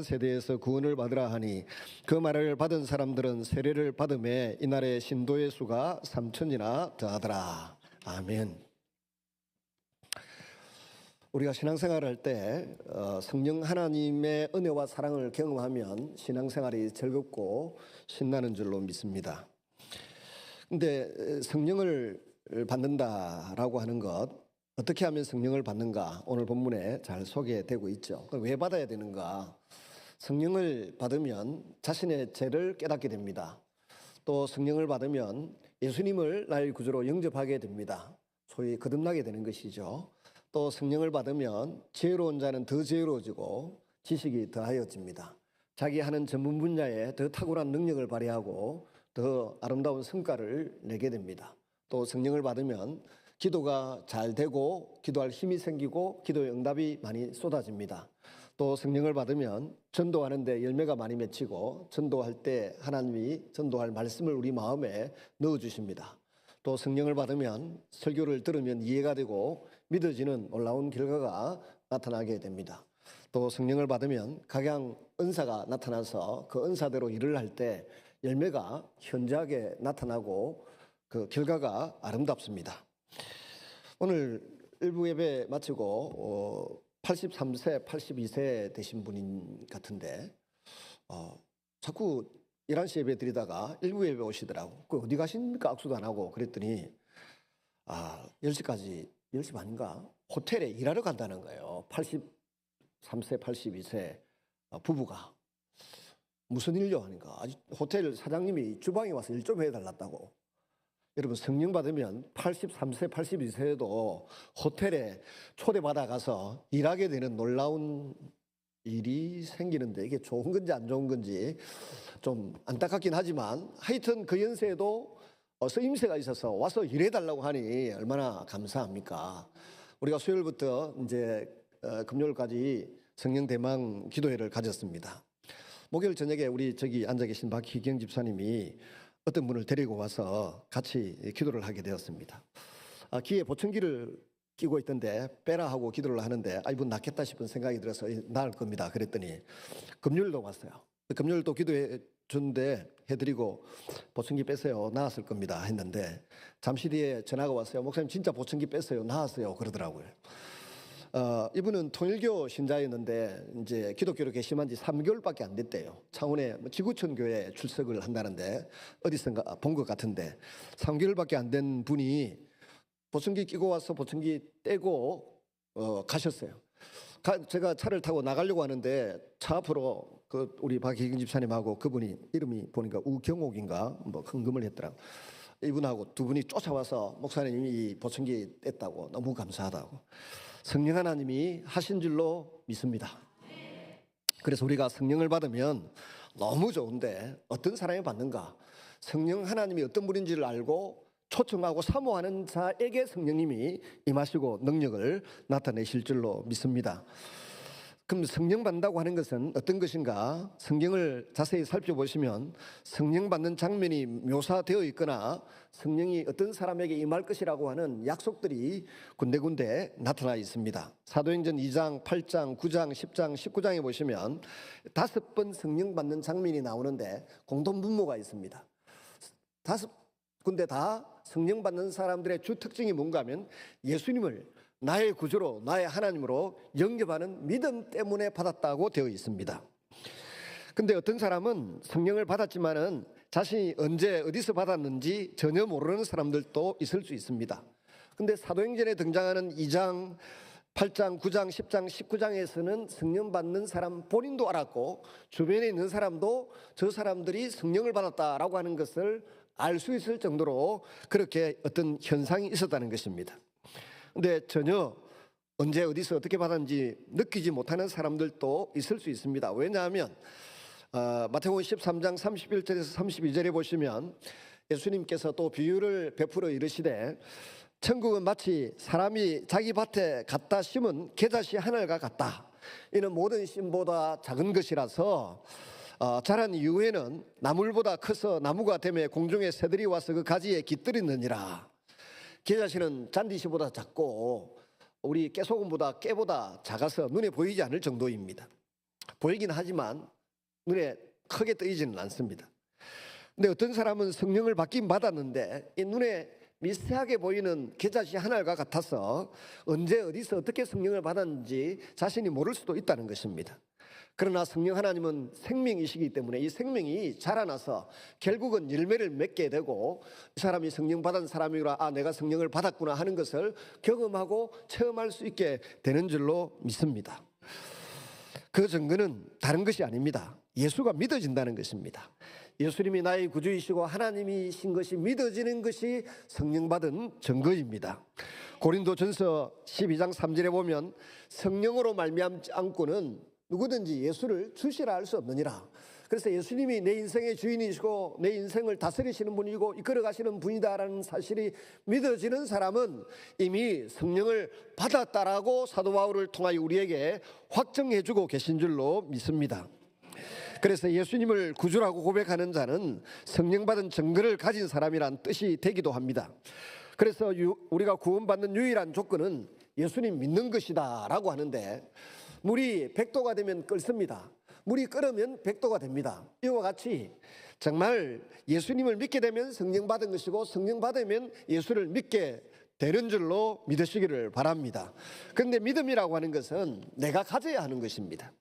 세대에서 구원을 받으라 하니 그 말을 받은 사람들은 세례를 받음에 이날의 신도의 수가 3천이나 더하더라. 아멘. 우리가 신앙생활을 할 때 성령 하나님의 은혜와 사랑을 경험하면 신앙생활이 즐겁고 신나는 줄로 믿습니다. 근데 성령을 받는다라고 하는 것, 어떻게 하면 성령을 받는가, 오늘 본문에 잘 소개되고 있죠. 왜 받아야 되는가? 성령을 받으면 자신의 죄를 깨닫게 됩니다. 또 성령을 받으면 예수님을 나의 구주로 영접하게 됩니다. 소위 거듭나게 되는 것이죠. 또 성령을 받으면 지혜로운 자는 더 지혜로워지고 지식이 더하여집니다. 자기 하는 전문 분야에 더 탁월한 능력을 발휘하고 더 아름다운 성과를 내게 됩니다. 또 성령을 받으면 기도가 잘 되고 기도할 힘이 생기고 기도의 응답이 많이 쏟아집니다. 또 성령을 받으면 전도하는 데 열매가 많이 맺히고 전도할 때 하나님이 전도할 말씀을 우리 마음에 넣어주십니다. 또 성령을 받으면 설교를 들으면 이해가 되고 믿어지는 놀라운 결과가 나타나게 됩니다. 또 성령을 받으면 각양 은사가 나타나서 그 은사대로 일을 할 때 열매가 현저하게 나타나고 그 결과가 아름답습니다. 오늘 일부 예배 마치고 83세, 82세 되신 분인 같은데 자꾸 11시 예배 드리다가 일부 예배 오시더라고. 그 어디 가십니까? 악수도 안 하고. 그랬더니 10시까지 10시 반인가 호텔에 일하러 간다는 거예요. 83세, 82세 부부가. 무슨 일요? 하니까 호텔 사장님이 주방에 와서 일 좀 해달랐다고. 여러분, 성령 받으면 83세, 82세에도 호텔에 초대받아 가서 일하게 되는 놀라운 일이 생기는데 이게 좋은 건지 안 좋은 건지 좀 안타깝긴 하지만 하여튼 그 연세에도 쓰임새가 있어서 와서 일해달라고 하니 얼마나 감사합니까? 우리가 수요일부터 이제 금요일까지 성령 대망 기도회를 가졌습니다. 목요일 저녁에 우리 저기 앉아 계신 박희경 집사님이 어떤 분을 데리고 와서 같이 기도를 하게 되었습니다. 귀에 보청기를 끼고 있던데 빼라 하고 기도를 하는데 이분 낫겠다 싶은 생각이 들어서 나을 겁니다. 그랬더니 금요일도 왔어요. 금요일도 기도해 줬는데 해드리고 보청기 뺐어요. 나았을 겁니다 했는데 잠시 뒤에 전화가 왔어요. 목사님 진짜 보청기 뺐어요. 나았어요. 그러더라고요. 이분은 통일교 신자였는데 이제 기독교로 개심한 지 3개월밖에 안 됐대요. 창원에 지구촌 교회에 출석을 한다는데 어디선가 본 것 같은데 3개월밖에 안 된 분이 보청기 끼고 와서 보청기 떼고 가셨어요. 제가 차를 타고 나가려고 하는데 차 앞으로 우리 박희경 집사님하고 그분이 이름이 보니까 우경옥인가 뭐 헌금을 했더라고. 이분하고 두 분이 쫓아와서 목사님이 이 보청기 뗐다고 너무 감사하다고. 성령 하나님이 하신 줄로 믿습니다. 그래서 우리가 성령을 받으면 너무 좋은데 어떤 사람이 받는가? 성령 하나님이 어떤 분인지를 알고 초청하고 사모하는 자에게 성령님이 임하시고 능력을 나타내실 줄로 믿습니다. 그럼 성령 받는다고 하는 것은 어떤 것인가? 성경을 자세히 살펴보시면 성령 받는 장면이 묘사되어 있거나 성령이 어떤 사람에게 임할 것이라고 하는 약속들이 군데군데 나타나 있습니다. 사도행전 2장, 8장, 9장, 10장, 19장에 보시면 5번 성령 받는 장면이 나오는데 공통분모가 있습니다. 5군데 다 성령 받는 사람들의 주 특징이 뭔가 하면 예수님을 나의 구주로 나의 하나님으로 영접하는 믿음 때문에 받았다고 되어 있습니다. 근데 어떤 사람은 성령을 받았지만은 자신이 언제 어디서 받았는지 전혀 모르는 사람들도 있을 수 있습니다. 근데 사도행전에 등장하는 2장, 8장, 9장, 10장, 19장에서는 성령 받는 사람 본인도 알았고 주변에 있는 사람도 저 사람들이 성령을 받았다라고 하는 것을 알 수 있을 정도로 그렇게 어떤 현상이 있었다는 것입니다. 근데 전혀 언제 어디서 어떻게 받았는지 느끼지 못하는 사람들도 있을 수 있습니다. 왜냐하면 마태복음 13장 31절에서 32절에 보시면 예수님께서 또 비유를 베풀어 이르시되 천국은 마치 사람이 자기 밭에 갖다 심은 겨자씨 하나가 같다. 이는 모든 씨보다 작은 것이라서 자란 이후에는 나물보다 커서 나무가 되매 공중에 새들이 와서 그 가지에 깃들이느니라. 겨자씨는 잔디씨보다 작고 우리 깨소금보다 깨보다 작아서 눈에 보이지 않을 정도입니다. 보이긴 하지만 눈에 크게 뜨이지는 않습니다. 근데 어떤 사람은 성령을 받긴 받았는데 이 눈에 미세하게 보이는 겨자씨 하나가 같아서 언제 어디서 어떻게 성령을 받았는지 자신이 모를 수도 있다는 것입니다. 그러나 성령 하나님은 생명이시기 때문에 이 생명이 자라나서 결국은 열매를 맺게 되고 이 사람이 성령 받은 사람이라 내가 성령을 받았구나 하는 것을 경험하고 체험할 수 있게 되는 줄로 믿습니다. 그 증거는 다른 것이 아닙니다. 예수가 믿어진다는 것입니다. 예수님이 나의 구주이시고 하나님이신 것이 믿어지는 것이 성령 받은 증거입니다. 고린도전서 12장 3절에 보면 성령으로 말미암지 않고는 누구든지 예수를 주시라 할 수 없느니라. 그래서 예수님이 내 인생의 주인이시고 내 인생을 다스리시는 분이고 이끌어 가시는 분이다라는 사실이 믿어지는 사람은 이미 성령을 받았다라고 사도 바울을 통하여 우리에게 확정해 주고 계신 줄로 믿습니다. 그래서 예수님을 구주라고 고백하는 자는 성령 받은 증거를 가진 사람이란 뜻이 되기도 합니다. 그래서 우리가 구원받는 유일한 조건은 예수님 믿는 것이다 라고 하는데, 물이 100도가 되면 끓습니다. 물이 끓으면 100도가 됩니다. 이와 같이 정말 예수님을 믿게 되면 성령 받은 것이고 성령 받으면 예수를 믿게 되는 줄로 믿으시기를 바랍니다. 그런데 믿음이라고 하는 것은 내가 가져야 하는 것입니다.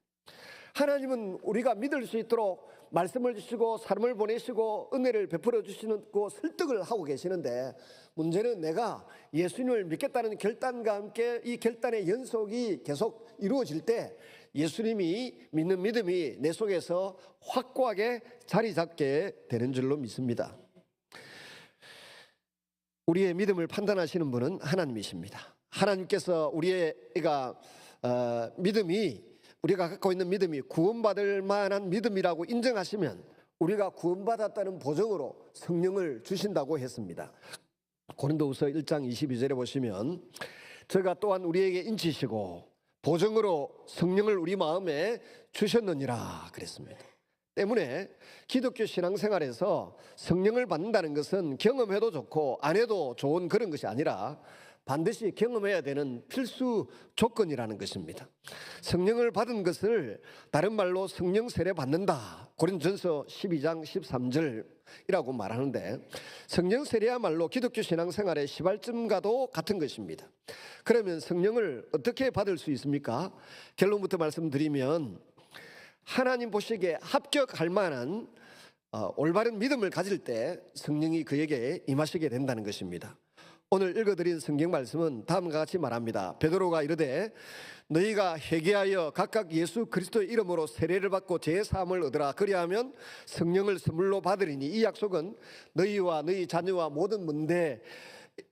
하나님은 우리가 믿을 수 있도록 말씀을 주시고 사람을 보내시고 은혜를 베풀어 주시고 설득을 하고 계시는데, 문제는 내가 예수님을 믿겠다는 결단과 함께 이 결단의 연속이 계속 이루어질 때 예수님이 믿는 믿음이 내 속에서 확고하게 자리 잡게 되는 줄로 믿습니다. 우리의 믿음을 판단하시는 분은 하나님이십니다. 하나님께서 우리가 갖고 있는 믿음이 구원받을 만한 믿음이라고 인정하시면 우리가 구원받았다는 보증으로 성령을 주신다고 했습니다. 고린도후서 1장 22절에 보시면 저가 또한 우리에게 인치시고 보증으로 성령을 우리 마음에 주셨느니라 그랬습니다. 때문에 기독교 신앙생활에서 성령을 받는다는 것은 경험해도 좋고 안 해도 좋은 그런 것이 아니라 반드시 경험해야 되는 필수 조건이라는 것입니다. 성령을 받은 것을 다른 말로 성령 세례 받는다, 고린도전서 12장 13절이라고 말하는데, 성령 세례야말로 기독교 신앙생활의 시발점과도 같은 것입니다. 그러면 성령을 어떻게 받을 수 있습니까? 결론부터 말씀드리면 하나님 보시기에 합격할 만한 올바른 믿음을 가질 때 성령이 그에게 임하시게 된다는 것입니다. 오늘 읽어드린 성경 말씀은 다음과 같이 말합니다. 베드로가 이르되 너희가 회개하여 각각 예수 그리스도의 이름으로 세례를 받고 제사함을 얻으라. 그리하면 성령을 선물로 받으리니 이 약속은 너희와 너희 자녀와 모든 문대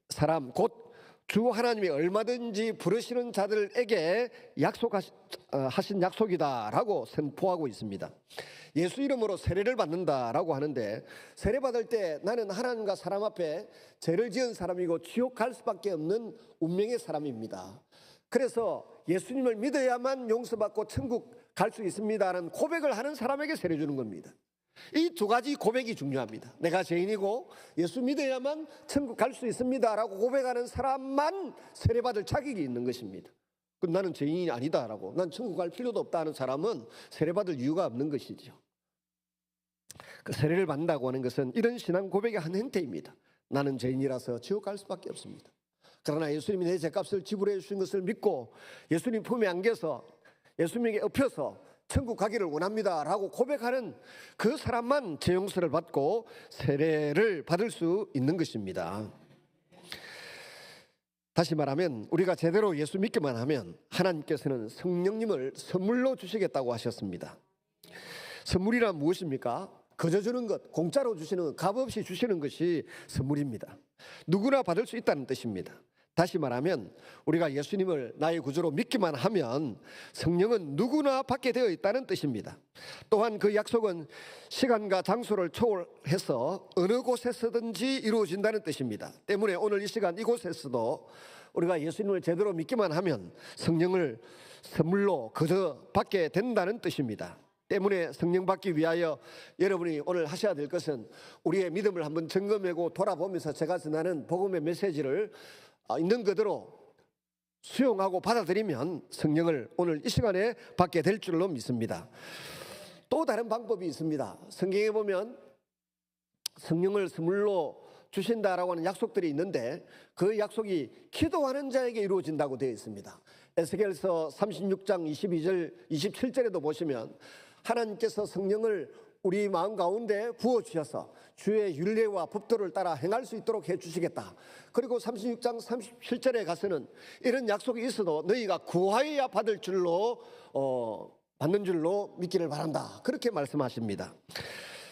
사람 곧 주 하나님이 얼마든지 부르시는 자들에게 하신 약속이다라고 선포하고 있습니다. 예수 이름으로 세례를 받는다라고 하는데, 세례 받을 때 나는 하나님과 사람 앞에 죄를 지은 사람이고 지옥 갈 수밖에 없는 운명의 사람입니다. 그래서 예수님을 믿어야만 용서받고 천국 갈 수 있습니다라는 고백을 하는 사람에게 세례 주는 겁니다. 이 두 가지 고백이 중요합니다. 내가 죄인이고 예수 믿어야만 천국 갈 수 있습니다라고 고백하는 사람만 세례받을 자격이 있는 것입니다. 나는 죄인이 아니다라고, 난 천국 갈 필요도 없다 하는 사람은 세례받을 이유가 없는 것이죠. 그 세례를 받는다고 하는 것은 이런 신앙 고백의 한 형태입니다. 나는 죄인이라서 지옥 갈 수밖에 없습니다. 그러나 예수님이 내 죄값을 지불해 주신 것을 믿고 예수님 품에 안겨서 예수님에게 엎혀서 천국 가기를 원합니다 라고 고백하는 그 사람만 죄 용서를 받고 세례를 받을 수 있는 것입니다. 다시 말하면 우리가 제대로 예수 믿기만 하면 하나님께서는 성령님을 선물로 주시겠다고 하셨습니다. 선물이란 무엇입니까? 거저 주는 것, 공짜로 주시는 것, 값없이 주시는 것이 선물입니다. 누구나 받을 수 있다는 뜻입니다. 다시 말하면 우리가 예수님을 나의 구주로 믿기만 하면 성령은 누구나 받게 되어 있다는 뜻입니다. 또한 그 약속은 시간과 장소를 초월해서 어느 곳에서든지 이루어진다는 뜻입니다. 때문에 오늘 이 시간 이곳에서도 우리가 예수님을 제대로 믿기만 하면 성령을 선물로 거저 받게 된다는 뜻입니다. 때문에 성령 받기 위하여 여러분이 오늘 하셔야 될 것은 우리의 믿음을 한번 점검하고 돌아보면서 제가 전하는 복음의 메시지를 있는 그대로 수용하고 받아들이면 성령을 오늘 이 시간에 받게 될 줄로 믿습니다. 또 다른 방법이 있습니다. 성경에 보면 성령을 선물로 주신다라고 하는 약속들이 있는데 그 약속이 기도하는 자에게 이루어진다고 되어 있습니다. 에스겔서 36장 22절 27절에도 보시면 하나님께서 성령을 우리 마음 가운데 부어주셔서 주의 율례와 법도를 따라 행할 수 있도록 해주시겠다. 그리고 36장 37절에 가서는 이런 약속이 있어도 너희가 구하여야 받을 줄로 받는 줄로 믿기를 바란다. 그렇게 말씀하십니다.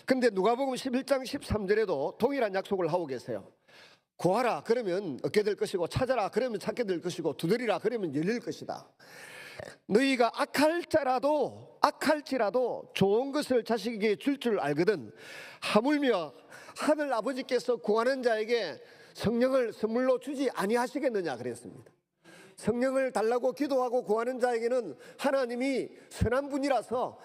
그런데 누가복음 11장 13절에도 동일한 약속을 하고 계세요. 구하라 그러면 얻게 될 것이고 찾아라 그러면 찾게 될 것이고 두드리라 그러면 열릴 것이다. 너희가 악할지라도 좋은 것을 자식에게 줄 줄 알거든 하물며 하늘 아버지께서 구하는 자에게 성령을 선물로 주지 아니하시겠느냐 그랬습니다. 성령을 달라고 기도하고 구하는 자에게는 하나님이 선한 분이라서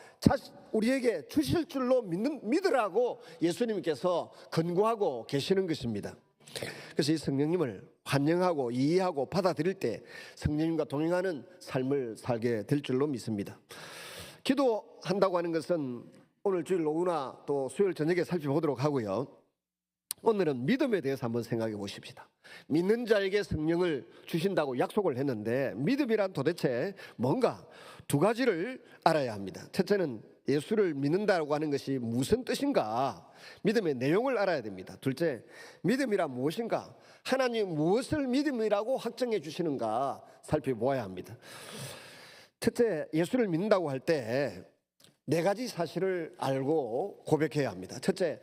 우리에게 주실 줄로 믿으라고 예수님께서 권고하고 계시는 것입니다. 그래서 이 성령님을 환영하고 이해하고 받아들일 때 성령님과 동행하는 삶을 살게 될 줄로 믿습니다. 기도한다고 하는 것은 오늘 주일 오후나 또 수요일 저녁에 살펴보도록 하고요. 오늘은 믿음에 대해서 한번 생각해 보십시다. 믿는 자에게 성령을 주신다고 약속을 했는데 믿음이란 도대체 뭔가 두 가지를 알아야 합니다. 첫째는 예수를 믿는다고 하는 것이 무슨 뜻인가, 믿음의 내용을 알아야 됩니다. 둘째, 믿음이란 무엇인가, 하나님 무엇을 믿음이라고 확정해 주시는가 살펴보아야 합니다. 첫째, 예수를 믿는다고 할 때 네 가지 사실을 알고 고백해야 합니다. 첫째,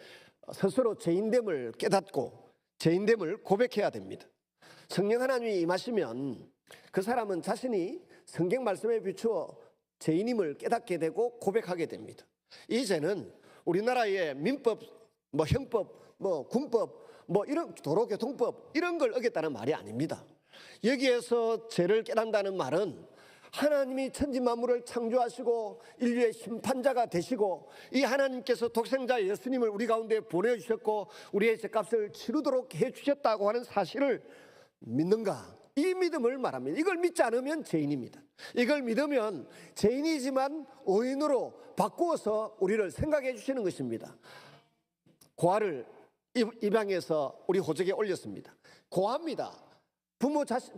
스스로 죄인됨을 깨닫고 죄인됨을 고백해야 됩니다. 성령 하나님이 임하시면 그 사람은 자신이 성경 말씀에 비추어 죄인임을 깨닫게 되고 고백하게 됩니다. 이 죄는 우리나라의 민법, 형법, 군법, 이런 도로교통법 이런 걸 어겼다는 말이 아닙니다. 여기에서 죄를 깨닫는다는 말은 하나님이 천지 만물을 창조하시고 인류의 심판자가 되시고 이 하나님께서 독생자 예수님을 우리 가운데 보내주셨고 우리의 죄값을 치르도록 해주셨다고 하는 사실을 믿는가, 이 믿음을 말합니다. 이걸 믿지 않으면 죄인입니다. 이걸 믿으면 죄인이지만 의인으로 바꾸어서 우리를 생각해 주시는 것입니다. 고아를 입양해서 우리 호적에 올렸습니다. 고아입니다.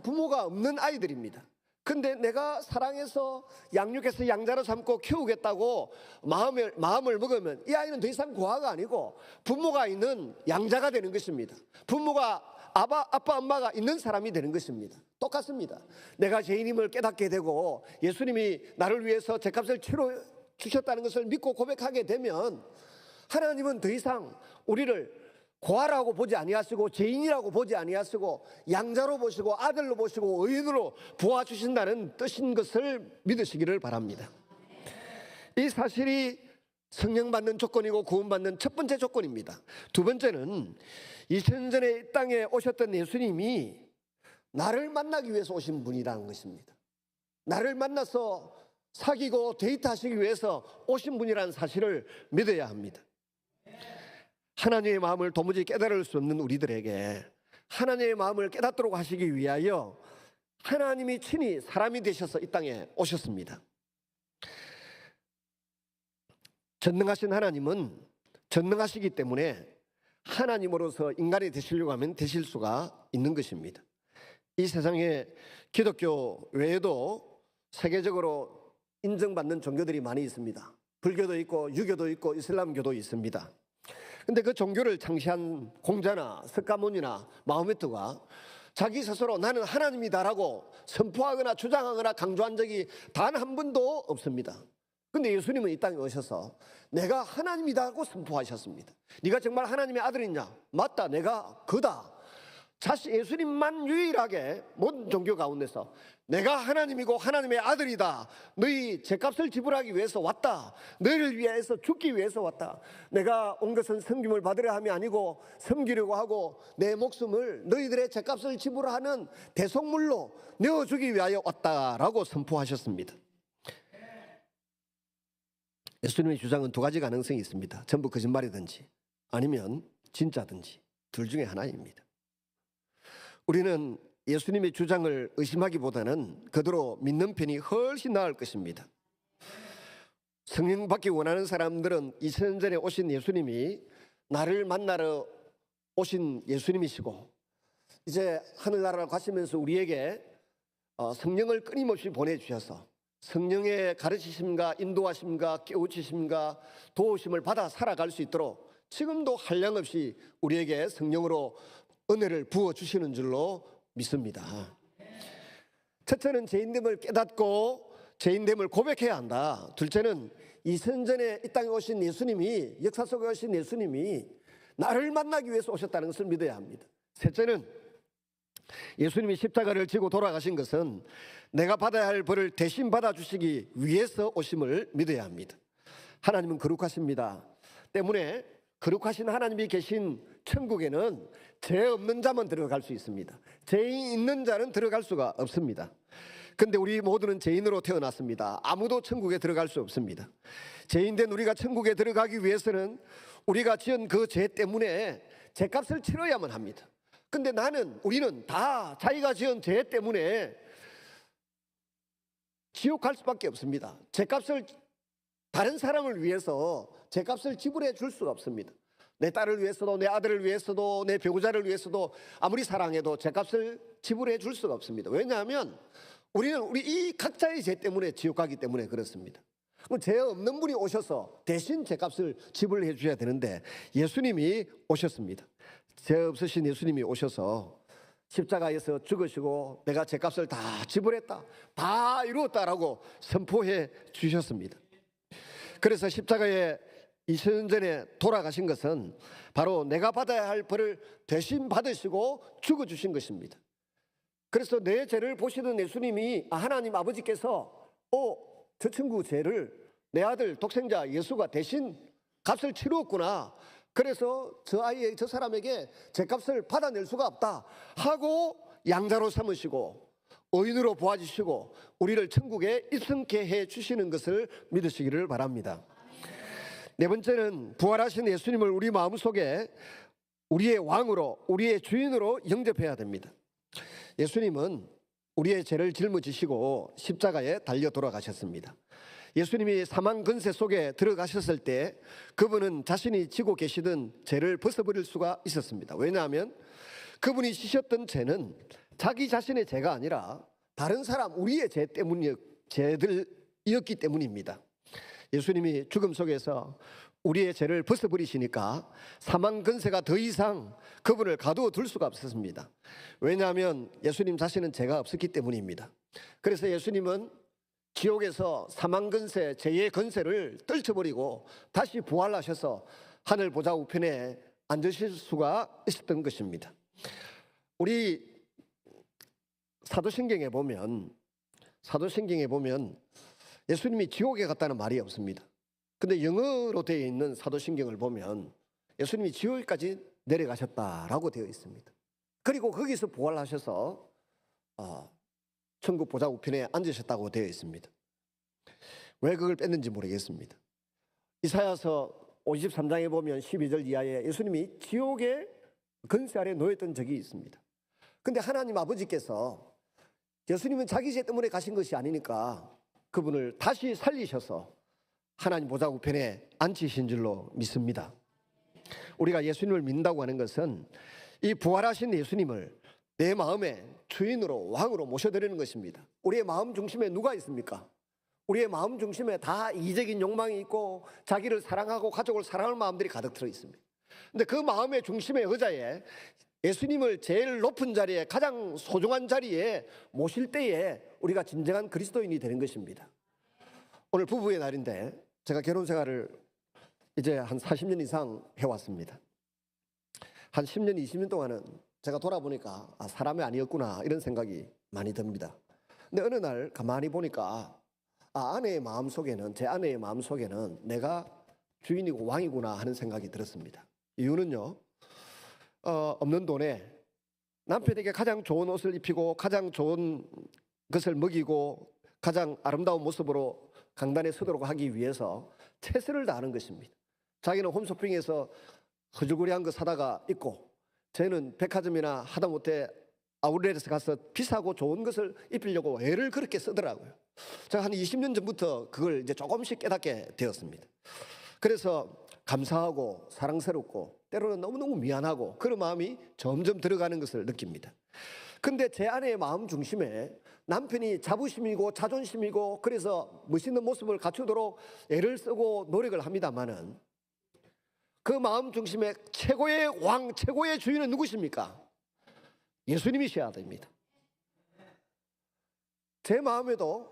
부모가 없는 아이들입니다. 근데 내가 사랑해서 양육해서 양자로 삼고 키우겠다고 마음을 먹으면 이 아이는 더 이상 고아가 아니고 부모가 있는 양자가 되는 것입니다. 부모가 아빠 엄마가 있는 사람이 되는 것입니다. 똑같습니다. 내가 죄인임을 깨닫게 되고 예수님이 나를 위해서 죄값을 치러 주셨다는 것을 믿고 고백하게 되면 하나님은 더 이상 우리를 고아라고 보지 아니하시고 죄인이라고 보지 아니하시고 양자로 보시고 아들로 보시고 의인으로 보아주신다는 뜻인 것을 믿으시기를 바랍니다. 이 사실이 성령 받는 조건이고 구원받는 첫 번째 조건입니다. 두 번째는 2000년 전에 이 땅에 오셨던 예수님이 나를 만나기 위해서 오신 분이라는 것입니다. 나를 만나서 사귀고 데이트하시기 위해서 오신 분이라는 사실을 믿어야 합니다. 하나님의 마음을 도무지 깨달을 수 없는 우리들에게 하나님의 마음을 깨닫도록 하시기 위하여 하나님이 친히 사람이 되셔서 이 땅에 오셨습니다. 전능하신 하나님은 전능하시기 때문에 하나님으로서 인간이 되시려고 하면 되실 수가 있는 것입니다. 이 세상에 기독교 외에도 세계적으로 인정받는 종교들이 많이 있습니다. 불교도 있고 유교도 있고 이슬람교도 있습니다. 근데 그 종교를 창시한 공자나 석가모니나 마호메트가 자기 스스로 나는 하나님이다라고 선포하거나 주장하거나 강조한 적이 단 한 번도 없습니다. 근데 예수님은 이 땅에 오셔서 내가 하나님이다고 선포하셨습니다. 네가 정말 하나님의 아들이냐? 맞다, 내가 그다. 예수님만 유일하게 모든 종교 가운데서 내가 하나님이고 하나님의 아들이다, 너희 죄값을 지불하기 위해서 왔다, 너희를 위해서 죽기 위해서 왔다, 내가 온 것은 섬김을 받으려 함이 아니고 섬기려고 하고 내 목숨을 너희들의 죄값을 지불하는 대속물로 내어주기 위하여 왔다라고 선포하셨습니다. 예수님의 주장은 두 가지 가능성이 있습니다. 전부 거짓말이든지 아니면 진짜든지 둘 중에 하나입니다. 우리는 예수님의 주장을 의심하기보다는 그대로 믿는 편이 훨씬 나을 것입니다. 성령 받기 원하는 사람들은 2000년 전에 오신 예수님이 나를 만나러 오신 예수님이시고, 이제 하늘나라를 가시면서 우리에게 성령을 끊임없이 보내주셔서 성령의 가르치심과 인도하심과 깨우치심과 도우심을 받아 살아갈 수 있도록 지금도 한량없이 우리에게 성령으로 은혜를 부어주시는 줄로 믿습니다. 첫째는 죄인됨을 깨닫고 죄인됨을 고백해야 한다. 둘째는 2000년 전에 이 땅에 오신 예수님이, 역사 속에 오신 예수님이 나를 만나기 위해서 오셨다는 것을 믿어야 합니다. 셋째는 예수님이 십자가를 지고 돌아가신 것은 내가 받아야 할 벌을 대신 받아주시기 위해서 오심을 믿어야 합니다. 하나님은 거룩하십니다. 때문에 거룩하신 하나님이 계신 천국에는 죄 없는 자만 들어갈 수 있습니다. 죄인 있는 자는 들어갈 수가 없습니다. 근데 우리 모두는 죄인으로 태어났습니다. 아무도 천국에 들어갈 수 없습니다. 죄인된 우리가 천국에 들어가기 위해서는 우리가 지은 그 죄 때문에 죄값을 치러야만 합니다. 근데 우리는 다 자기가 지은 죄 때문에 지옥 갈 수밖에 없습니다. 죄값을, 다른 사람을 위해서 죄값을 지불해 줄 수가 없습니다. 내 딸을 위해서도, 내 아들을 위해서도, 내 배우자를 위해서도 아무리 사랑해도 죄값을 지불해 줄 수가 없습니다. 왜냐하면 우리는 이 각자의 죄 때문에 지옥 가기 때문에 그렇습니다. 그럼 죄 없는 분이 오셔서 대신 죄값을 지불해 주셔야 되는데 예수님이 오셨습니다. 죄 없으신 예수님이 오셔서 십자가에서 죽으시고 내가 죄값을 다 지불했다, 다 이루었다라고 선포해 주셨습니다. 그래서 십자가에 2000년 전에 돌아가신 것은 바로 내가 받아야 할 벌을 대신 받으시고 죽어주신 것입니다. 그래서 내 죄를 보시는 예수님이, 하나님 아버지께서 저 친구 죄를 내 아들 독생자 예수가 대신 값을 치루었구나, 그래서 저 사람에게 죄값을 받아낼 수가 없다 하고 양자로 삼으시고 의인으로 보아주시고 우리를 천국에 입성케 해 주시는 것을 믿으시기를 바랍니다. 네 번째는 부활하신 예수님을 우리 마음속에 우리의 왕으로, 우리의 주인으로 영접해야 됩니다. 예수님은 우리의 죄를 짊어지시고 십자가에 달려 돌아가셨습니다. 예수님이 사망 근세 속에 들어가셨을 때 그분은 자신이 지고 계시던 죄를 벗어버릴 수가 있었습니다. 왜냐하면 그분이 지셨던 죄는 자기 자신의 죄가 아니라 다른 사람, 우리의 죄들이었기 때문입니다. 예수님이 죽음 속에서 우리의 죄를 벗어버리시니까 사망 근세가 더 이상 그분을 가두어 둘 수가 없었습니다. 왜냐하면 예수님 자신은 죄가 없었기 때문입니다. 그래서 예수님은 지옥에서 사망 근세, 죄의 근세를 떨쳐버리고 다시 부활하셔서 하늘 보좌 우편에 앉으실 수가 있었던 것입니다. 우리 사도신경에 보면 예수님이 지옥에 갔다는 말이 없습니다. 근데 영어로 되어 있는 사도신경을 보면 예수님이 지옥까지 내려가셨다라고 되어 있습니다. 그리고 거기서 부활하셔서 천국 보좌 우편에 앉으셨다고 되어 있습니다. 왜 그걸 뺐는지 모르겠습니다. 이사야서 53장에 보면 12절 이하에 예수님이 지옥의 근세 아래 놓였던 적이 있습니다. 근데 하나님 아버지께서 예수님은 자기 죄 때문에 가신 것이 아니니까 그분을 다시 살리셔서 하나님 보좌 우편에 앉히신 줄로 믿습니다. 우리가 예수님을 믿는다고 하는 것은 이 부활하신 예수님을 내 마음의 주인으로, 왕으로 모셔드리는 것입니다. 우리의 마음 중심에 누가 있습니까? 우리의 마음 중심에 다 이기적인 욕망이 있고 자기를 사랑하고 가족을 사랑하는 마음들이 가득 들어 있습니다. 근데 그 마음의 중심의 의자에 예수님을 제일 높은 자리에, 가장 소중한 자리에 모실 때에 우리가 진정한 그리스도인이 되는 것입니다. 오늘 부부의 날인데 제가 결혼 생활을 이제 한 40년 이상 해왔습니다. 한 10년, 20년 동안은 제가 돌아보니까 사람이 아니었구나 이런 생각이 많이 듭니다. 근데 어느 날 가만히 보니까 아내의 마음속에는, 제 아내의 마음속에는 내가 주인이고 왕이구나 하는 생각이 들었습니다. 이유는요, 없는 돈에 남편에게 가장 좋은 옷을 입히고 가장 좋은 것을 먹이고 가장 아름다운 모습으로 강단에 서도록 하기 위해서 최선을 다하는 것입니다. 자기는 홈쇼핑에서 허줄거리한 거 사다가 입고 저는 백화점이나 하다못해 아울렛에서 가서 비싸고 좋은 것을 입히려고 애를 그렇게 쓰더라고요. 제가 한 20년 전부터 그걸 이제 조금씩 깨닫게 되었습니다. 그래서 감사하고 사랑스럽고 때로는 너무너무 미안하고 그런 마음이 점점 들어가는 것을 느낍니다. 근데 제 아내의 마음 중심에 남편이 자부심이고 자존심이고 그래서 멋있는 모습을 갖추도록 애를 쓰고 노력을 합니다마는 그 마음 중심에 최고의 왕, 최고의 주인은 누구십니까? 예수님이셔야 됩니다. 제 마음에도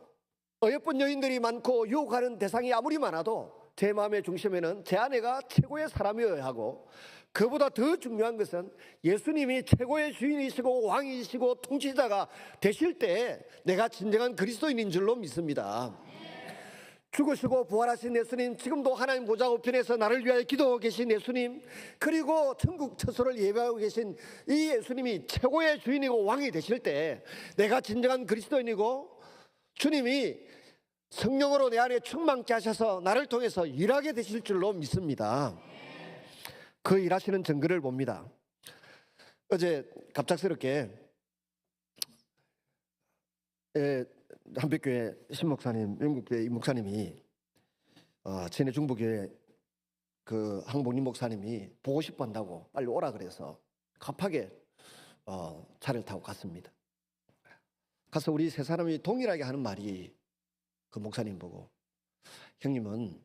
어여쁜 여인들이 많고 유혹하는 대상이 아무리 많아도 제 마음의 중심에는 제 아내가 최고의 사람이어야 하고 그보다 더 중요한 것은 예수님이 최고의 주인이시고 왕이시고 통치자가 되실 때 내가 진정한 그리스도인인 줄로 믿습니다. 죽으시고 부활하신 예수님, 지금도 하나님 보좌 우편에서 나를 위하여 기도하고 계신 예수님, 그리고 천국 처소를 예배하고 계신 이 예수님이 최고의 주인이고 왕이 되실 때 내가 진정한 그리스도인이고 주님이 성령으로 내 안에 충만케 하셔서 나를 통해서 일하게 되실 줄로 믿습니다. 그 일하시는 증거를 봅니다. 어제 갑작스럽게 한백교회 신목사님, 영국교회 이 목사님이 진해 중부교회 그 항복림 목사님이 보고 싶어 한다고 빨리 오라 그래서 급하게 차를 타고 갔습니다. 가서 우리 세 사람이 동일하게 하는 말이 그 목사님 보고 형님은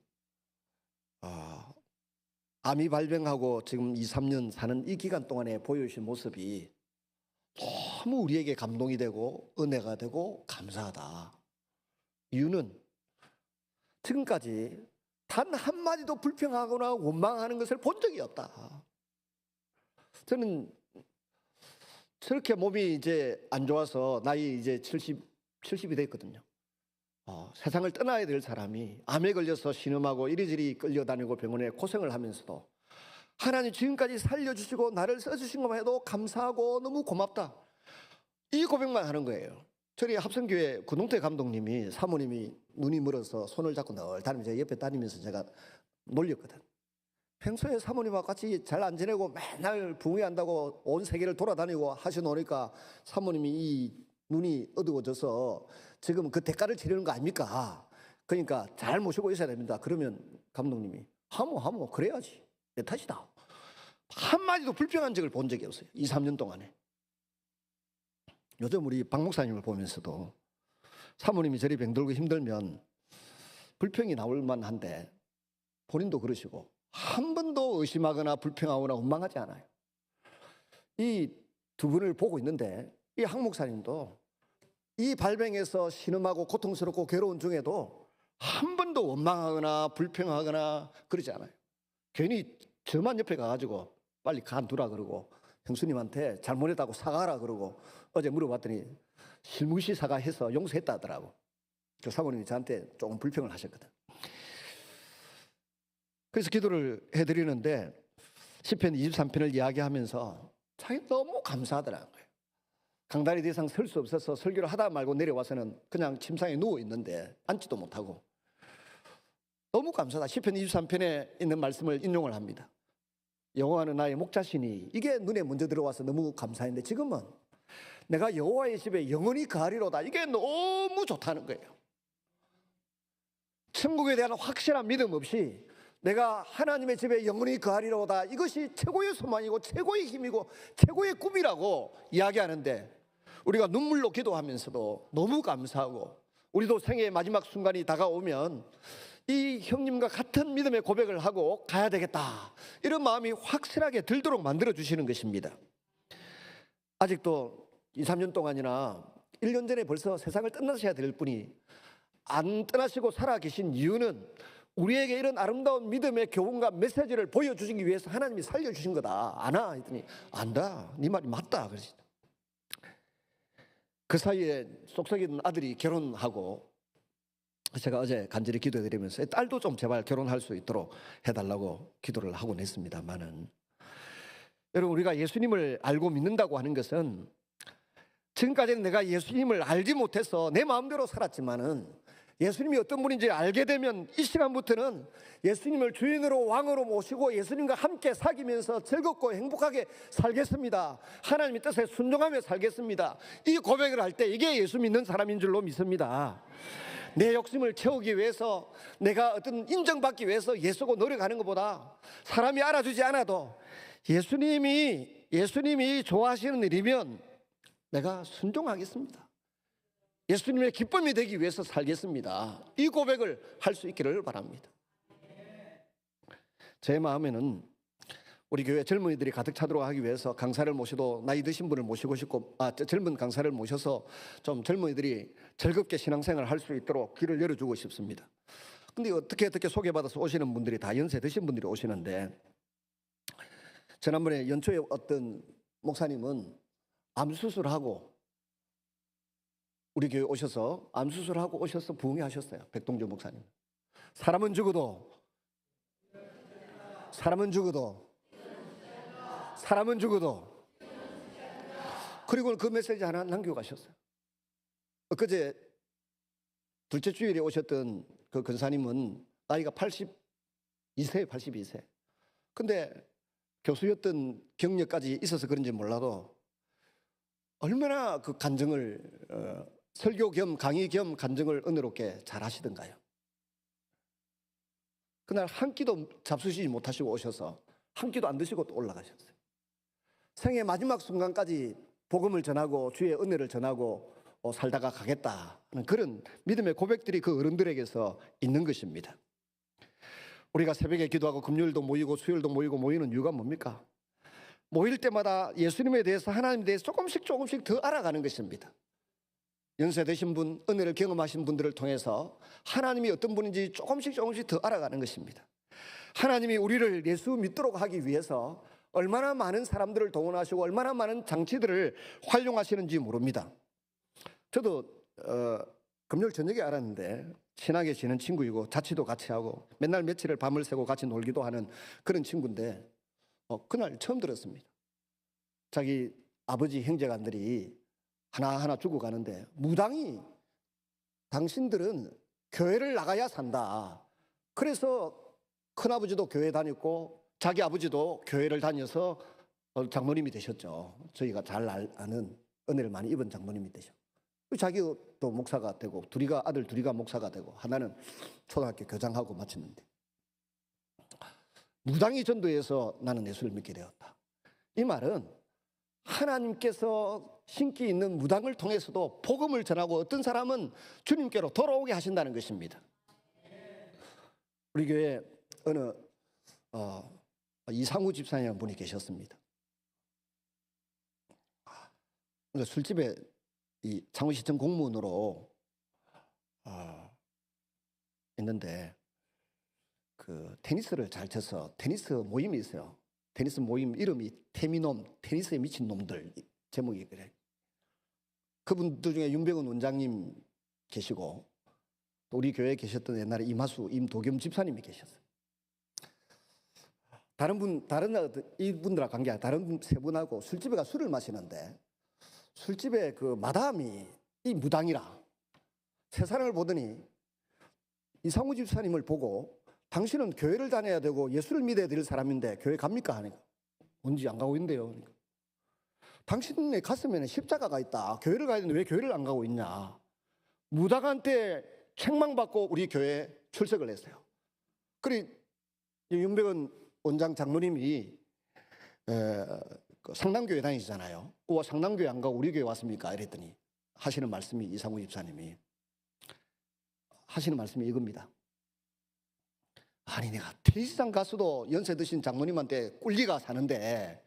암이 발병하고 지금 2, 3년 사는 이 기간 동안에 보여주신 모습이 너무 우리에게 감동이 되고 은혜가 되고 감사하다. 이유는 지금까지 단 한마디도 불평하거나 원망하는 것을 본 적이 없다. 저는 저렇게 몸이 이제 안 좋아서 나이 이제 70이 됐거든요. 세상을 떠나야 될 사람이 암에 걸려서 신음하고 이리저리 끌려다니고 병원에 고생을 하면서도 하나님 지금까지 살려주시고 나를 써주신 것만 해도 감사하고 너무 고맙다. 이 고백만 하는 거예요. 저희 합성교회 구동태 감독님이 사모님이 눈이 멀어서 손을 잡고 늘 다니면서 옆에 다니면서 제가 놀렸거든. 평소에 사모님하고 같이 잘 안 지내고 맨날 붕괴한다고 온 세계를 돌아다니고 하셔놓으니까 사모님이 이 눈이 어두워져서 지금 그 대가를 치르는 거 아닙니까? 그러니까 잘 모시고 있어야 됩니다. 그러면 감독님이 하모 그래야지. 내 탓이다. 한마디도 불평한 적을 본 적이 없어요. 2, 3년 동안에. 요즘 우리 박 목사님을 보면서도 사모님이 저리 병들고 힘들면 불평이 나올 만한데 본인도 그러시고 한 번도 의심하거나 불평하거나 원망하지 않아요. 이 두 분을 보고 있는데 이 학 목사님도 이 발병에서 신음하고 고통스럽고 괴로운 중에도 한 번도 원망하거나 불평하거나 그러지 않아요. 괜히 저만 옆에 가가지고 빨리 간두라 그러고 형수님한테 잘못했다고 사과하라 그러고 어제 물어봤더니 실무시 사과해서 용서했다 하더라고. 그 사모님이 저한테 조금 불평을 하셨거든. 그래서 기도를 해드리는데 시편 23편을 이야기하면서 자기 너무 감사하더라는 거예요. 강다리 더 이상 설 수 없어서 설교를 하다 말고 내려와서는 그냥 침상에 누워 있는데 앉지도 못하고 너무 감사하다. 시편 23편에 있는 말씀을 인용을 합니다. 여호와는 나의 목자시니 이게 눈에 먼저 들어와서 너무 감사했는데 지금은 내가 여호와의 집에 영원히 거하리로다. 이게 너무 좋다는 거예요. 천국에 대한 확실한 믿음 없이 내가 하나님의 집에 영원히 거하리로다. 이것이 최고의 소망이고 최고의 힘이고 최고의 꿈이라고 이야기하는데 우리가 눈물로 기도하면서도 너무 감사하고 우리도 생애의 마지막 순간이 다가오면 이 형님과 같은 믿음의 고백을 하고 가야 되겠다. 이런 마음이 확실하게 들도록 만들어 주시는 것입니다. 아직도 2, 3년 동안이나 1년 전에 벌써 세상을 떠나셔야 될 분이 안 떠나시고 살아계신 이유는 우리에게 이런 아름다운 믿음의 교훈과 메시지를 보여주시기 위해서 하나님이 살려주신 거다. 아나? 했더니 안다. 네 말이 맞다. 그러시다. 그 사이에 속썩이던 아들이 결혼하고 제가 어제 간절히 기도해드리면서 딸도 좀 제발 결혼할 수 있도록 해달라고 기도를 하곤 했습니다만은 여러분 우리가 예수님을 알고 믿는다고 하는 것은 지금까지는 내가 예수님을 알지 못해서 내 마음대로 살았지만은 예수님이 어떤 분인지 알게 되면 이 시간부터는 예수님을 주인으로 왕으로 모시고 예수님과 함께 사귀면서 즐겁고 행복하게 살겠습니다. 하나님의 뜻에 순종하며 살겠습니다. 이 고백을 할 때 이게 예수 믿는 사람인 줄로 믿습니다. 내 욕심을 채우기 위해서, 내가 어떤 인정받기 위해서 예수고 노력하는 것보다 사람이 알아주지 않아도 예수님이 좋아하시는 일이면 내가 순종하겠습니다. 예수님의 기쁨이 되기 위해서 살겠습니다. 이 고백을 할 수 있기를 바랍니다. 제 마음에는 우리 교회 젊은이들이 가득 차도록 하기 위해서 강사를 모셔도 나이 드신 분을 모시고 싶고, 젊은 강사를 모셔서 좀 젊은이들이 즐겁게 신앙생활을 할 수 있도록 길을 열어주고 싶습니다. 근데 어떻게 소개받아서 오시는 분들이 다 연세 드신 분들이 오시는데, 지난번에 연초에 어떤 목사님은 암수술하고 우리 교회 오셔서 암수술하고 오셔서 부흥하셨어요. 백동주 목사님. 사람은 죽어도 그리고 그 메시지 하나 남겨가셨어요. 엊그제 둘째 주일에 오셨던 그 근사님은 나이가 82세. 근데 교수였던 경력까지 있어서 그런지 몰라도 얼마나 그 간증을 설교 겸 강의 겸 간증을 은혜롭게 잘 하시던가요. 그날 한 끼도 잡수시지 못하시고 오셔서 한 끼도 안 드시고 또 올라가셨어요. 생애 마지막 순간까지 복음을 전하고 주의 은혜를 전하고 살다가 가겠다는 그런 믿음의 고백들이 그 어른들에게서 있는 것입니다. 우리가 새벽에 기도하고 금요일도 모이고 수요일도 모이는 이유가 뭡니까? 모일 때마다 예수님에 대해서, 하나님에 대해서 조금씩 더 알아가는 것입니다. 연세 되신 분, 은혜를 경험하신 분들을 통해서 하나님이 어떤 분인지 조금씩 더 알아가는 것입니다. 하나님이 우리를 예수 믿도록 하기 위해서 얼마나 많은 사람들을 동원하시고 얼마나 많은 장치들을 활용하시는지 모릅니다. 저도 금요일 저녁에 알았는데, 친하게 지낸 친구이고 자취도 같이 하고 맨날 며칠을 밤을 새고 같이 놀기도 하는 그런 친구인데, 그날 처음 들었습니다. 자기 아버지 형제간들이 하나하나 죽어가는데 무당이 당신들은 교회를 나가야 산다. 그래서 큰아버지도 교회 다녔고 자기 아버지도 교회를 다녀서 장로님이 되셨죠. 저희가 잘 아는 은혜를 많이 입은 장로님이 되셨고, 자기도 목사가 되고 아들 둘이가 목사가 되고 하나는 초등학교 교장하고 마쳤는데, 무당이 전도해서 나는 예수를 믿게 되었다. 이 말은 하나님께서 신기 있는 무당을 통해서도 복음을 전하고 어떤 사람은 주님께로 돌아오게 하신다는 것입니다. 우리 교회에 어느 이상우 집사님이라는 분이 계셨습니다. 술집에 이 창원시청 공무원으로 있는데, 그 테니스를 잘 쳐서 테니스 모임이 있어요. 테니스 모임 이름이 태미놈, 테니스에 미친 놈들, 제목이 그래. 그분들 중에 윤병은 원장님 계시고, 또 우리 교회에 계셨던 옛날에 임도겸 집사님이 계셨어요. 이분들하고 관계가 다른 세 분하고 술집에 가 술을 마시는데, 술집에 그 마담이 이 무당이라 세상을 보더니 이상우 집사님을 보고, 당신은 교회를 다녀야 되고 예수를 믿어야 될 사람인데 교회 갑니까? 하니까 언제 안 가고 있는데요. 그러니까 당신의 가슴에는 십자가가 있다. 교회를 가야 되는데 왜 교회를 안 가고 있냐. 무당한테 책망받고 우리 교회에 출석을 했어요. 그리 윤백은 원장 장로님이 그 상당교회 다니시잖아요. 상당교회 안 가고 우리 교회 왔습니까? 이랬더니 하시는 말씀이, 이상우 집사님이 하시는 말씀이 이겁니다. 아니, 내가 테니스장 가서도 연세 드신 장로님한테 꿀리가 사는데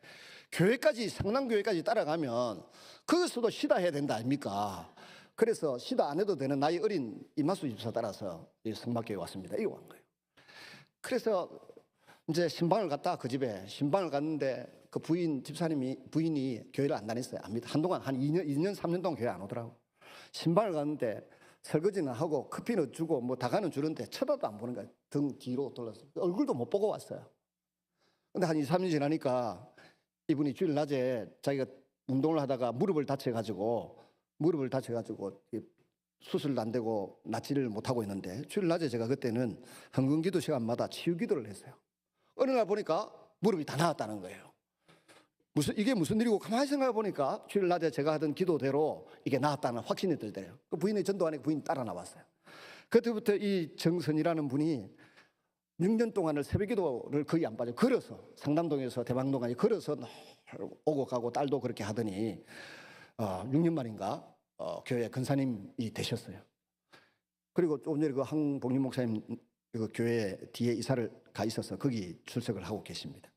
교회까지, 상당교회까지 따라가면 거기서도 시다해야 된다 아닙니까? 그래서 시다 안 해도 되는 나이 어린 이마수 집사 따라서 성막교회 왔습니다. 이거 한 거예요. 그래서 이제 신방을 갔다, 그 집에 신방을 갔는데 그 부인이 교회를 안 다녔어요. 한동안 한 2년 3년 동안 교회 안 오더라고. 신방을 갔는데 설거지는 하고 커피는 주고 뭐 다가는 주는데 쳐다도 안 보는 거야. 등 뒤로 돌려서 얼굴도 못 보고 왔어요. 근데 한 2, 3년 지나니까 이분이 주일 낮에 자기가 운동을 하다가 무릎을 다쳐가지고 수술도 안 되고 낫지를 못하고 있는데 주일 낮에 제가 그때는 헌금기도 시간마다 치유기도를 했어요. 어느 날 보니까 무릎이 다 나았다는 거예요. 이게 무슨 일이고 가만히 생각해 보니까 주일 낮에 제가 하던 기도대로 이게 나았다는 확신이 들더래요. 그 부인의 전도안에 부인이 따라 나왔어요. 그때부터 이 정선이라는 분이 6년 동안을 새벽기도를 거의 안 빠져 걸어서 상담동에서 대방동까지 걸어서 오고 가고 딸도 그렇게 하더니 6년 만인가 교회 근사님이 되셨어요. 그리고 조금 전에 그 황복림 목사님 그 교회 뒤에 이사를 가 있어서 거기 출석을 하고 계십니다.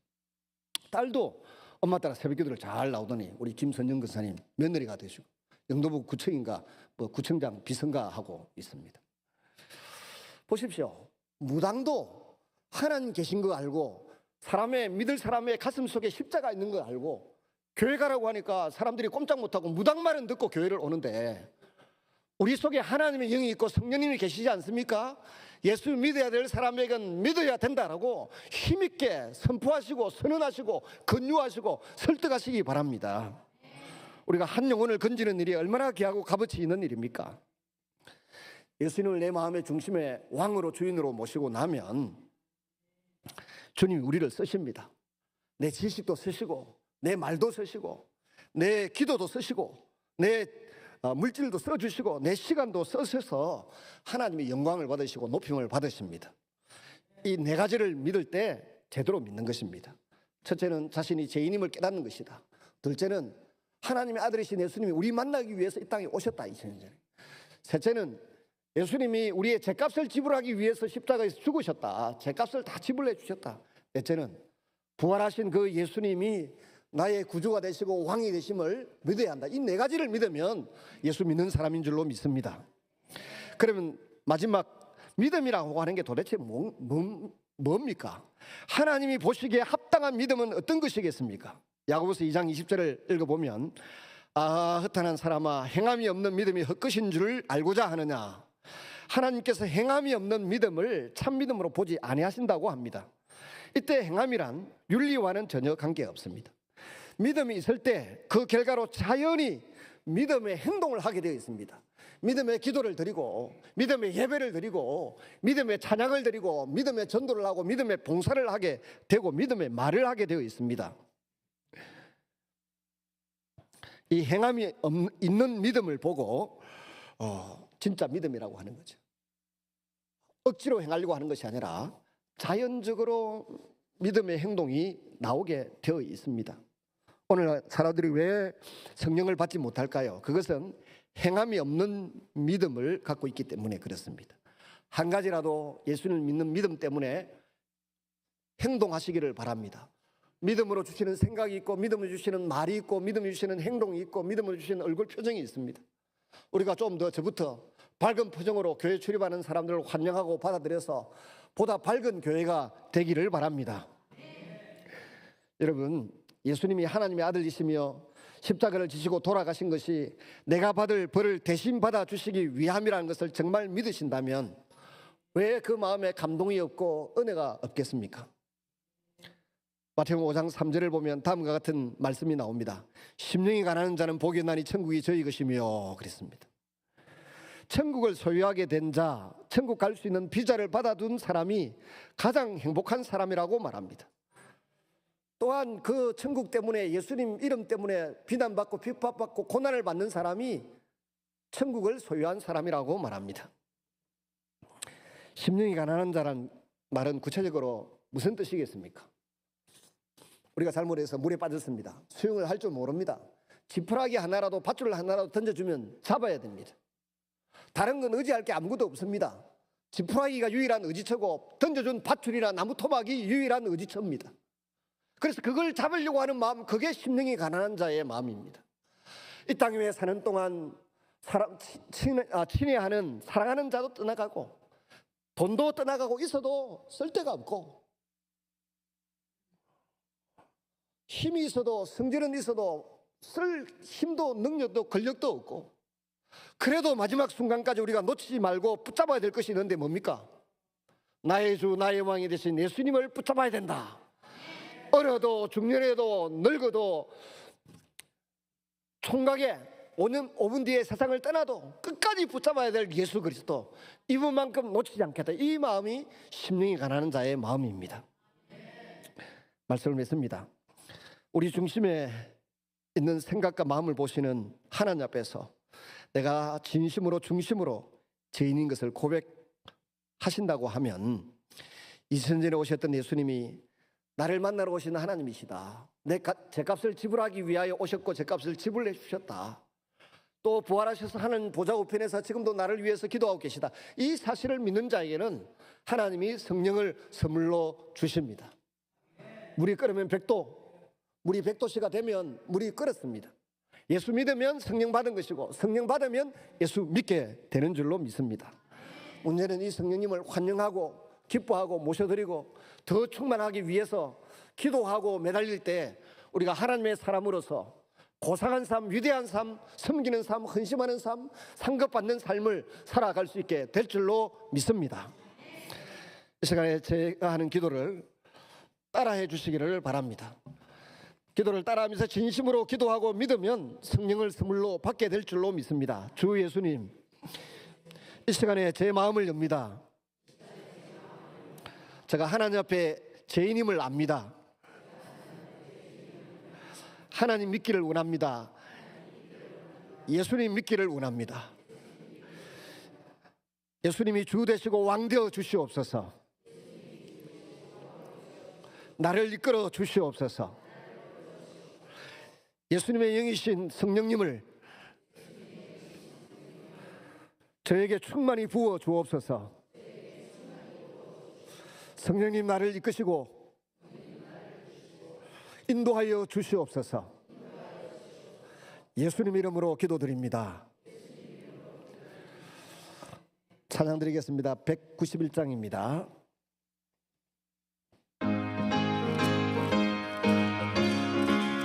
딸도 엄마 따라 새벽기도를 잘 나오더니 우리 김선영 근사님 며느리가 되시고 영도부 구청인가 뭐 구청장 비서가 하고 있습니다. 보십시오. 무당도 하나님 계신 거 알고 믿을 사람의 가슴 속에 십자가 있는 거 알고 교회 가라고 하니까 사람들이 꼼짝 못하고 무당말은 듣고 교회를 오는데 우리 속에 하나님의 영이 있고 성령님이 계시지 않습니까? 예수 믿어야 될 사람에게는 믿어야 된다라고 힘있게 선포하시고 선언하시고 권유하시고 설득하시기 바랍니다. 우리가 한 영혼을 건지는 일이 얼마나 귀하고 값어치 있는 일입니까? 예수님을 내 마음의 중심에 왕으로 주인으로 모시고 나면 주님이 우리를 쓰십니다. 내 지식도 쓰시고 내 말도 쓰시고 내 기도도 쓰시고 내 물질도 써주시고 내 시간도 쓰셔서 하나님의 영광을 받으시고 높임을 받으십니다. 이 네 가지를 믿을 때 제대로 믿는 것입니다. 첫째는 자신이 죄인임을 깨닫는 것이다. 둘째는 하나님의 아들이신 예수님이 우리 만나기 위해서 이 땅에 오셨다 2000년 전에. 셋째는 예수님이 우리의 죄값을 지불하기 위해서 십자가에서 죽으셨다. 죄값을 다 지불해 주셨다. 넷째는 부활하신 그 예수님이 나의 구주가 되시고 왕이 되심을 믿어야 한다. 이 네 가지를 믿으면 예수 믿는 사람인 줄로 믿습니다. 그러면 마지막 믿음이라고 하는 게 도대체 뭡니까? 하나님이 보시기에 합당한 믿음은 어떤 것이겠습니까? 야고보서 2장 20절을 읽어보면 허탄한 사람아 행함이 없는 믿음이 헛것인 줄 알고자 하느냐. 하나님께서 행함이 없는 믿음을 참 믿음으로 보지 아니하신다고 합니다. 이때 행함이란 윤리와는 전혀 관계없습니다. 믿음이 있을 때 그 결과로 자연히 믿음의 행동을 하게 되어 있습니다. 믿음의 기도를 드리고 믿음의 예배를 드리고 믿음의 찬양을 드리고 믿음의 전도를 하고 믿음의 봉사를 하게 되고 믿음의 말을 하게 되어 있습니다. 이 행함이 있는 믿음을 보고 진짜 믿음이라고 하는 거죠. 억지로 행하려고 하는 것이 아니라 자연적으로 믿음의 행동이 나오게 되어 있습니다. 오늘 사람들이 왜 성령을 받지 못할까요? 그것은 행함이 없는 믿음을 갖고 있기 때문에 그렇습니다. 한 가지라도 예수님을 믿는 믿음 때문에 행동하시기를 바랍니다. 믿음으로 주시는 생각이 있고 믿음으로 주시는 말이 있고 믿음으로 주시는 행동이 있고 믿음으로 주시는 얼굴 표정이 있습니다. 우리가 좀 더 저부터 밝은 표정으로 교회 출입하는 사람들을 환영하고 받아들여서 보다 밝은 교회가 되기를 바랍니다. 여러분, 예수님이 하나님의 아들이시며 십자가를 지시고 돌아가신 것이 내가 받을 벌을 대신 받아주시기 위함이라는 것을 정말 믿으신다면 왜 그 마음에 감동이 없고 은혜가 없겠습니까? 마태복음 5장 3절을 보면 다음과 같은 말씀이 나옵니다. 심령이 가난한 자는 복이 없나니 천국이 저희 것이며 그랬습니다. 천국을 소유하게 된 자, 천국 갈 수 있는 비자를 받아둔 사람이 가장 행복한 사람이라고 말합니다. 또한 그 천국 때문에 예수님 이름 때문에 비난받고 비판받고 고난을 받는 사람이 천국을 소유한 사람이라고 말합니다. 심령이 가난한 자란 말은 구체적으로 무슨 뜻이겠습니까? 우리가 잘못해서 물에 빠졌습니다. 수영을 할 줄 모릅니다. 지푸라기 하나라도 밧줄 하나라도 던져주면 잡아야 됩니다. 다른 건 의지할 게 아무것도 없습니다. 지푸라기가 유일한 의지처고 던져준 밧줄이나 나무 토막이 유일한 의지처입니다. 그래서 그걸 잡으려고 하는 마음, 그게 심령이 가난한 자의 마음입니다. 이 땅 위에 사는 동안 친애하는 사랑하는 자도 떠나가고 돈도 떠나가고 있어도 쓸 데가 없고 힘이 있어도 성질은 있어도 쓸 힘도 능력도 권력도 없고 그래도 마지막 순간까지 우리가 놓치지 말고 붙잡아야 될 것이 있는데 뭡니까? 나의 주 나의 왕이 되신 예수님을 붙잡아야 된다. 어려도 중년에도 늙어도 총각에 오는 5분 뒤에 세상을 떠나도 끝까지 붙잡아야 될 예수 그리스도, 이분만큼 놓치지 않겠다. 이 마음이 심령이 가난한 자의 마음입니다. 말씀을 맺습니다. 우리 중심에 있는 생각과 마음을 보시는 하나님 앞에서 내가 진심으로 중심으로 죄인인 것을 고백하신다고 하면, 이천전에 오셨던 예수님이 나를 만나러 오시는 하나님이시다. 내 죄값을 지불하기 위하여 오셨고 죄값을 지불해 주셨다. 또 부활하셔서 하나님 보좌 우편에서 지금도 나를 위해서 기도하고 계시다. 이 사실을 믿는 자에게는 하나님이 성령을 선물로 주십니다. 물이 끓으면 100도, 물이 100도씨가 되면 물이 끓었습니다. 예수 믿으면 성령 받은 것이고, 성령 받으면 예수 믿게 되는 줄로 믿습니다. 문제는 이 성령님을 환영하고 기뻐하고 모셔드리고 더 충만하기 위해서 기도하고 매달릴 때 우리가 하나님의 사람으로서 고상한 삶, 위대한 삶, 섬기는 삶, 헌신하는 삶, 상급받는 삶을 살아갈 수 있게 될 줄로 믿습니다. 이 시간에 제가 하는 기도를 따라해 주시기를 바랍니다. 기도를 따라하면서 진심으로 기도하고 믿으면 성령을 선물로 받게 될 줄로 믿습니다. 주 예수님, 이 시간에 제 마음을 엽니다. 제가 하나님 앞에 죄인임을 압니다. 하나님 믿기를 원합니다. 예수님 믿기를 원합니다. 예수님이 주 되시고 왕 되어 주시옵소서. 나를 이끌어 주시옵소서. 예수님의 영이신 성령님을 저에게 충만히 부어 주옵소서. 성령님 나를 이끄시고 인도하여 주시옵소서. 예수님 이름으로 기도드립니다. 찬양 드리겠습니다. 191장입니다.